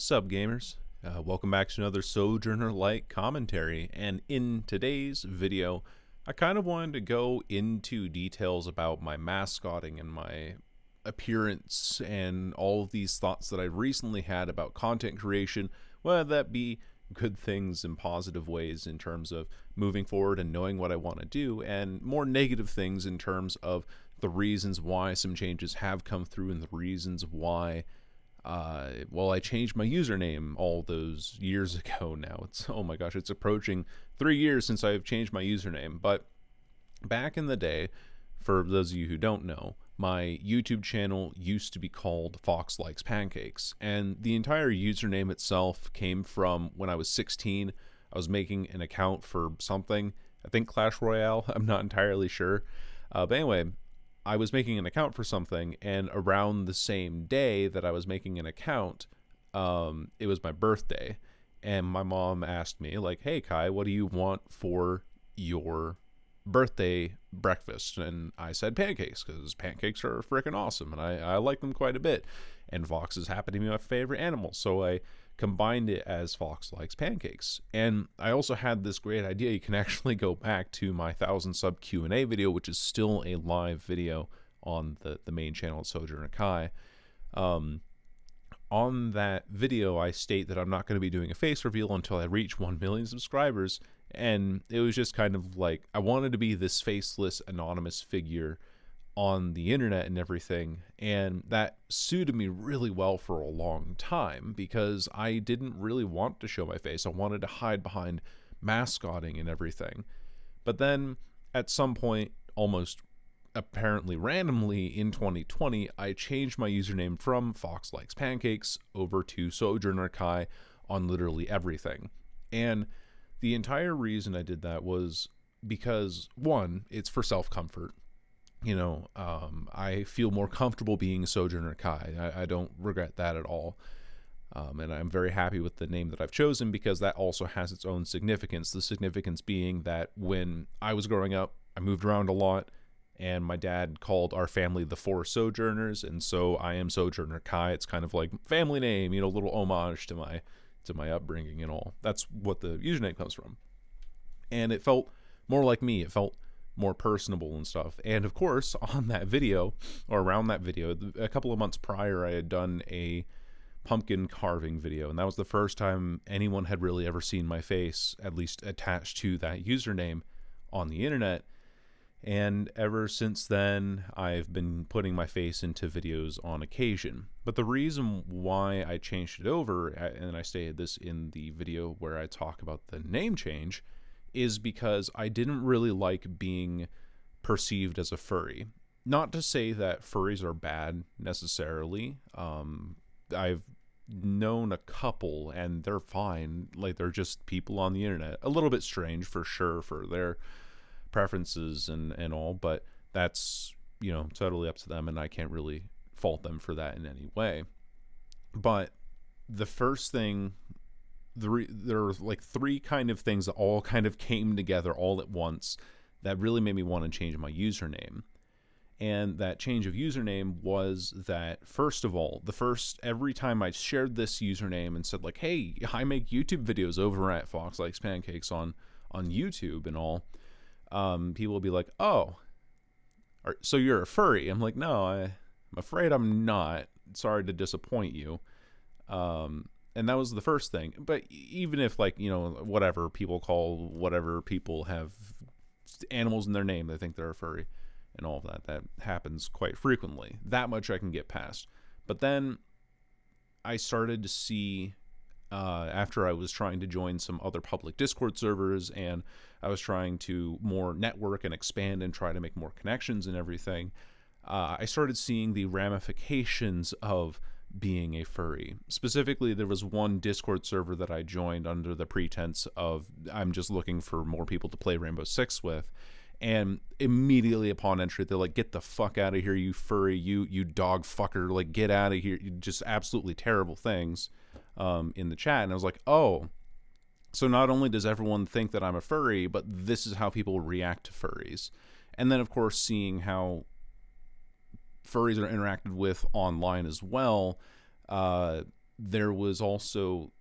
Sub gamers, welcome back to another Sojourner-like commentary, and in today's video, I kind of wanted to go into details about my mascotting and my appearance and all of these thoughts that I've recently had about content creation, whether that be good things and positive ways in terms of moving forward and knowing what I want to do, and more negative things in terms of the reasons why some changes have come through and the reasons why I changed my username all those years ago now. Oh my gosh, it's approaching 3 years since I've changed my username. But back in the day, for those of you who don't know, my YouTube channel used to be called Fox Likes Pancakes, and the entire username itself came from when I was 16. I was making an account for something, I think Clash Royale, I'm not entirely sure. But anyway, I was making an account for something, and around the same day that I was making an account, it was my birthday, and my mom asked me, like, hey, Kai, what do you want for your birthday breakfast? And I said pancakes, because pancakes are freaking awesome, and I like them quite a bit, and foxes happen to be my favorite animal, so I combined it as Fox Likes Pancakes. And I also had this great idea. You can actually go back to my 1,000 sub Q&A video, which is still a live video on the main channel at Sojourner Kai. On that video, I state that I'm not going to be doing a face reveal until I reach 1 million subscribers, and it was just kind of like, I wanted to be this faceless, anonymous figure on the internet and everything, and that suited me really well for a long time because I didn't really want to show my face. I wanted to hide behind mascotting and everything. But then at some point, almost apparently randomly in 2020, I changed my username from Fox Likes Pancakes over to Sojourner Kai on literally everything. And the entire reason I did that was because, one, it's for self-comfort. You know, I feel more comfortable being Sojourner Kai. I don't regret that at all. And I'm very happy with the name that I've chosen because that also has its own significance. The significance being that when I was growing up, I moved around a lot, and my dad called our family the Four Sojourners, and so I am Sojourner Kai. It's kind of like family name, you know, a little homage to my upbringing and all. That's what the username comes from. And it felt more like me. It felt more personable and stuff. And of course, on that video, or around that video, a couple of months prior, I had done a pumpkin carving video, and that was the first time anyone had really ever seen my face, at least attached to that username on the internet. And ever since then, I've been putting my face into videos on occasion. But the reason why I changed it over, and I stated this in the video where I talk about the name change, is because I didn't really like being perceived as a furry. Not to say that furries are bad necessarily. I've known a couple and they're fine. Like, they're just people on the internet. A little bit strange for sure for their preferences and all, but that's, you know, totally up to them, and I can't really fault them for that in any way. But the first thing, there are like three kind of things that all kind of came together all at once that really made me want to change my username. And that change of username was that, first of all, every time I shared this username and said, like, hey, I make YouTube videos over at Fox Likes Pancakes on YouTube and all, people will be like, oh, so you're a furry? I'm like, no, I'm afraid I'm not. Sorry to disappoint you. And that was the first thing. But even if, like, you know, whatever people have animals in their name, they think they're a furry and all of that happens quite frequently. That much I can get past. But then I started to see, after I was trying to join some other public Discord servers, and I was trying to more network and expand and try to make more connections and everything, I started seeing the ramifications of being a furry. Specifically, there was one Discord server that I joined under the pretense of I'm just looking for more people to play Rainbow Six with, and immediately upon entry, they're like, get the fuck out of here, you furry, you dog fucker, like, get out of here. Just absolutely terrible things in the chat. And I was like, oh, so not only does everyone think that I'm a furry, but this is how people react to furries. And then, of course, seeing how furries are interacted with online as well, there was also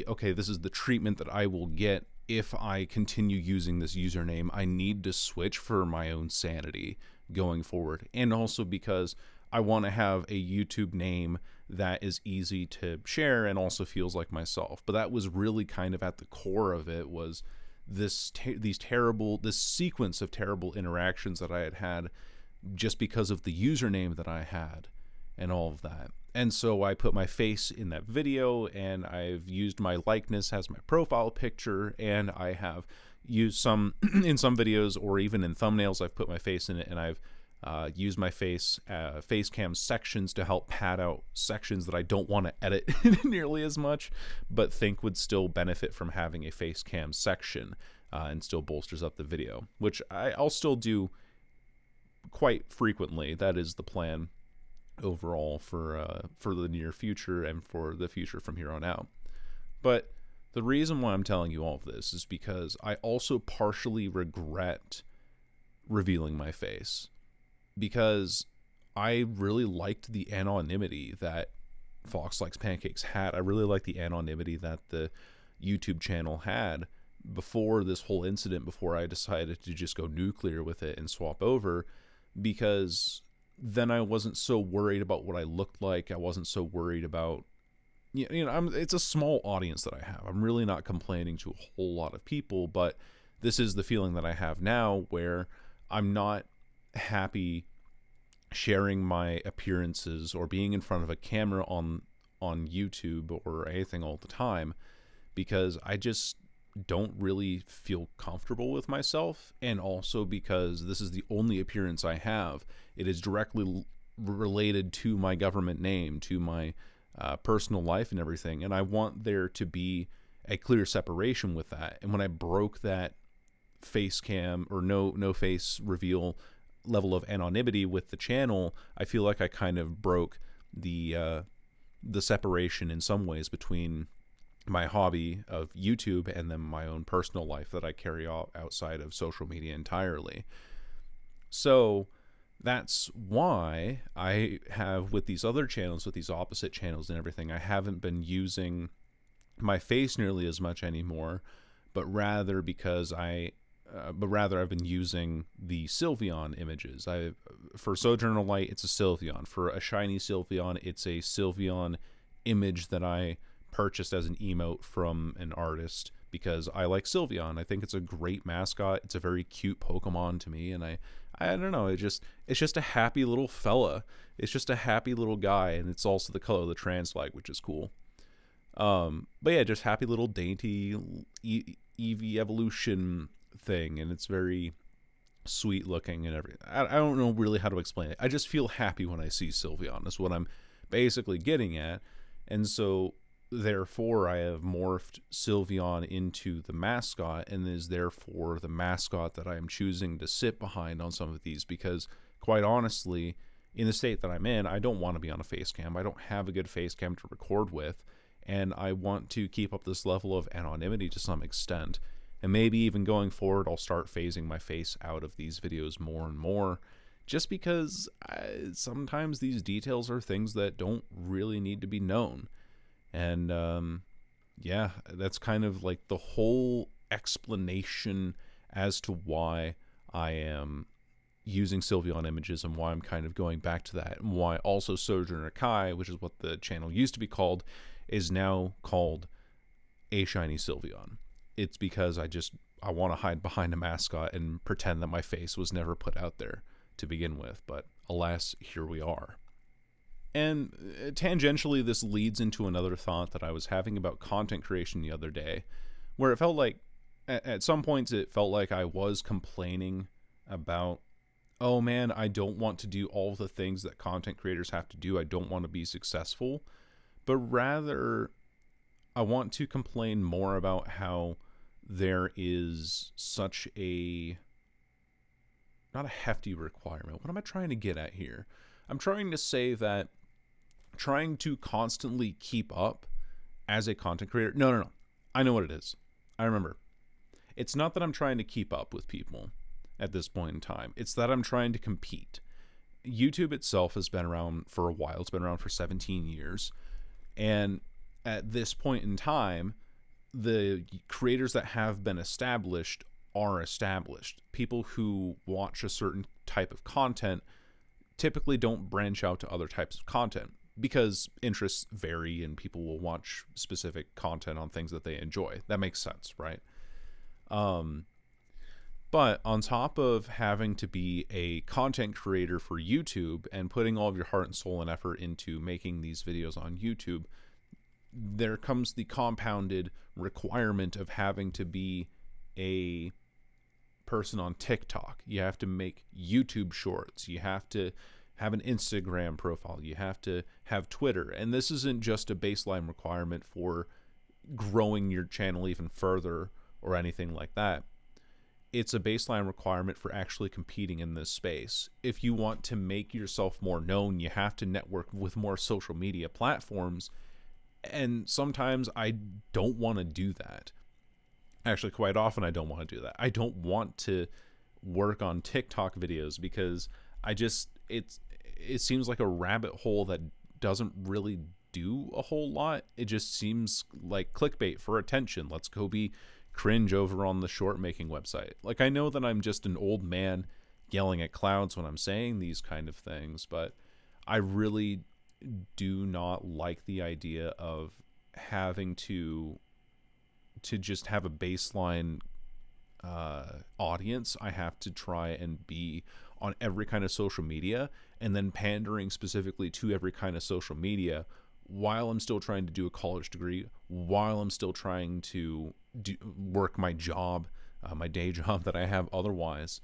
okay, this is the treatment that I will get if I continue using this username. I need to switch for my own sanity going forward. And also because I want to have a YouTube name that is easy to share and also feels like myself. But that was really kind of at the core of it, was this sequence of terrible interactions that I had just because of the username that I had and all of that. And so I put my face in that video, and I've used my likeness as my profile picture, and I have used some in some videos, or even in thumbnails, I've put my face in it, and I've used my face cam sections to help pad out sections that I don't want to edit nearly as much, but think would still benefit from having a face cam section, and still bolsters up the video, which I'll still do quite frequently. That is the plan overall for the near future and for the future from here on out. But the reason why I'm telling you all of this is because I also partially regret revealing my face, because I really liked the anonymity that Fox Likes Pancakes had. I really liked the anonymity that the YouTube channel had before this whole incident, before I decided to just go nuclear with it and swap over, because then I wasn't so worried about what I looked like. I wasn't so worried about, it's a small audience that I have. I'm really not complaining to a whole lot of people, but this is the feeling that I have now, where I'm not happy sharing my appearances or being in front of a camera on YouTube or anything all the time, because I just don't really feel comfortable with myself. And also because this is the only appearance I have. It is directly related to my government name, to my personal life and everything, and I want there to be a clear separation with that. And when I broke that face cam or no face reveal level of anonymity with the channel, I feel like I kind of broke the separation in some ways between my hobby of YouTube and then my own personal life that I carry outside of social media entirely. So that's why I have, with these other channels, with these opposite channels and everything, I haven't been using my face nearly as much anymore, but rather I've been using the Sylveon images. For Sojourner Light, it's a Sylveon. For a shiny Sylveon, it's a Sylveon image that I purchased as an emote from an artist because I like Sylveon. I think it's a great mascot. It's a very cute Pokemon to me, and I don't know, it's just a happy little fella. It's just a happy little guy, and it's also the color of the trans flag, which is cool. But yeah, just happy little dainty Eevee evolution thing, and it's very sweet looking and everything. I don't know really how to explain it. I just feel happy when I see Sylveon. That's what I'm basically getting at. And so therefore I have morphed Sylveon into the mascot, and is therefore the mascot that I am choosing to sit behind on some of these, because quite honestly, in the state that I'm in, I don't want to be on a face cam. I don't have a good face cam to record with, and I want to keep up this level of anonymity to some extent. And maybe even going forward, I'll start phasing my face out of these videos more and more, just because sometimes these details are things that don't really need to be known. And yeah, that's kind of like the whole explanation as to why I am using Sylveon images and why I'm kind of going back to that, and why also Sojourner Kai, which is what the channel used to be called, is now called A Shiny Sylveon. It's because I want to hide behind a mascot and pretend that my face was never put out there to begin with. But alas, here we are. And tangentially, this leads into another thought that I was having about content creation the other day, where it felt like, at some points, it felt like I was complaining about, oh man, I don't want to do all the things that content creators have to do. I don't want to be successful. But rather, I want to complain more about how there is such a, not a hefty requirement. What am I trying to get at here? I'm trying to say that trying to constantly keep up as a content creator. No. I know what it is. I remember. It's not that I'm trying to keep up with people at this point in time. It's that I'm trying to compete. YouTube itself has been around for a while. It's been around for 17 years. And at this point in time, the creators that have been established are established. People who watch a certain type of content typically don't branch out to other types of content because interests vary and people will watch specific content on things that they enjoy. That makes sense, right? But on top of having to be a content creator for YouTube and putting all of your heart and soul and effort into making these videos on YouTube, there comes the compounded requirement of having to be a person on TikTok. You have to make YouTube shorts. You have to have an Instagram profile. You have to have Twitter. And this isn't just a baseline requirement for growing your channel even further or anything like that. It's a baseline requirement for actually competing in this space. If you want to make yourself more known, you have to network with more social media platforms. And sometimes I don't want to do that. Actually, quite often I don't want to do that. I don't want to work on TikTok videos because it seems like a rabbit hole that doesn't really do a whole lot. It just seems like clickbait for attention. Let's go be cringe over on the short making website. Like, I know that I'm just an old man yelling at clouds when I'm saying these kind of things, but I really do not like the idea of having to just have a baseline audience. I have to try and be on every kind of social media and then pandering specifically to every kind of social media while I'm still trying to do a college degree, while I'm still trying to work my job, my day job that I have otherwise.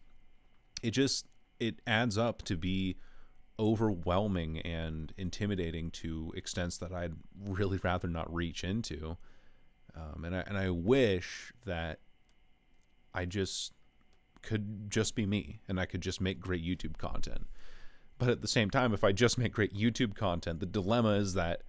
It adds up to be overwhelming and intimidating to extents that I'd really rather not reach into. And I wish that I just could just be me and I could just make great YouTube content. But at the same time, if I just make great YouTube content, the dilemma is that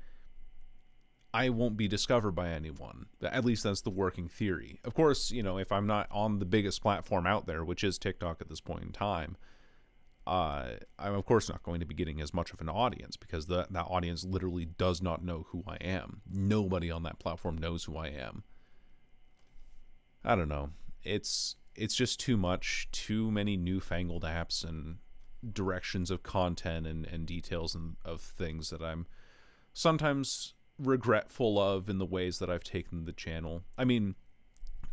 I won't be discovered by anyone. At least that's the working theory. Of course, if I'm not on the biggest platform out there, which is TikTok at this point in time, I'm of course not going to be getting as much of an audience because that audience literally does not know who I am. Nobody on that platform knows who I am. I don't know. It's just too much, too many newfangled apps and directions of content and details of things that I'm sometimes regretful of in the ways that I've taken the channel. I mean,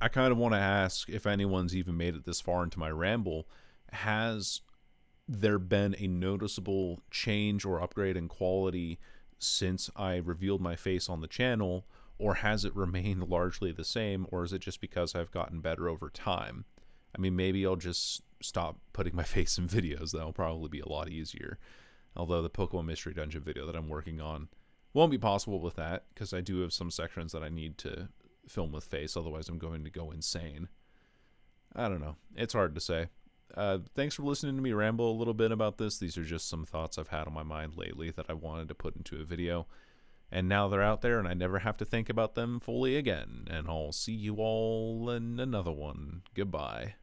I kind of want to ask if anyone's even made it this far into my ramble. Has there been a noticeable change or upgrade in quality since I revealed my face on the channel, or has it remained largely the same, or is it just because I've gotten better over time? I mean, maybe I'll just stop putting my face in videos. That'll probably be a lot easier. Although the Pokemon Mystery Dungeon video that I'm working on won't be possible with that, because I do have some sections that I need to film with face, otherwise I'm going to go insane. I don't know. It's hard to say. Thanks for listening to me ramble a little bit about this. These are just some thoughts I've had on my mind lately that I wanted to put into a video. And now they're out there and I never have to think about them fully again. And I'll see you all in another one. Goodbye.